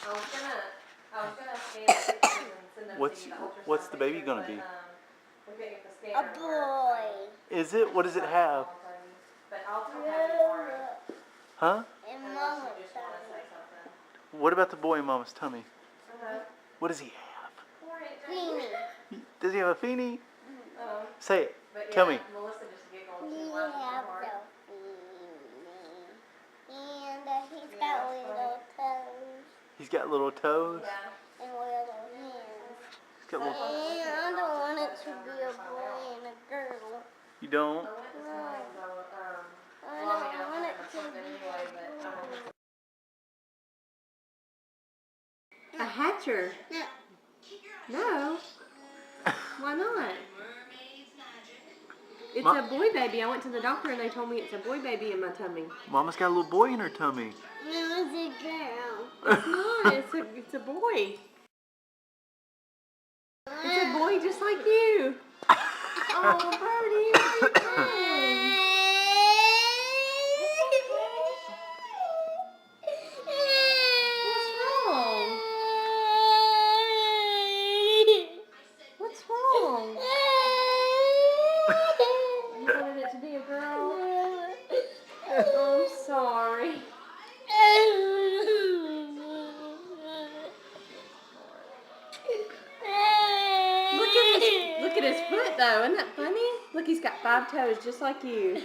I was gonna scan the pictures and send them to you. What's the baby gonna be? We couldn't get the scanner A to boy. Is it? What does it have? But I'll tell you tomorrow. Huh? And Unless Mama you just want to say something. What about the boy in Mama's tummy? Uh-huh. What does he have? Feeny. Does he have a feeny? Oh. Say it. But yeah, Tell me. Melissa just giggled. He She has laughed so hard. no feeny. And he's got little toes. He's got little toes. Yeah. And little hands. He's got little. And I don't want it to be a boy and a girl. You don't? I went this morning, so, I well, I don't mean, I want had it an to appointment be anyway, but, A hatcher? No. Why not? It's a boy baby. I went to the doctor and they told me it's a boy baby in my tummy. Mama's got a little boy in her tummy. No, it's a girl. It's not. It's a boy. It's a boy just like you. Oh, Birdie, what are you doing? What's wrong? You wanted it to be a girl? Oh, I'm sorry. Look at his foot though. Isn't that funny? Look, he's got 5 toes just like you.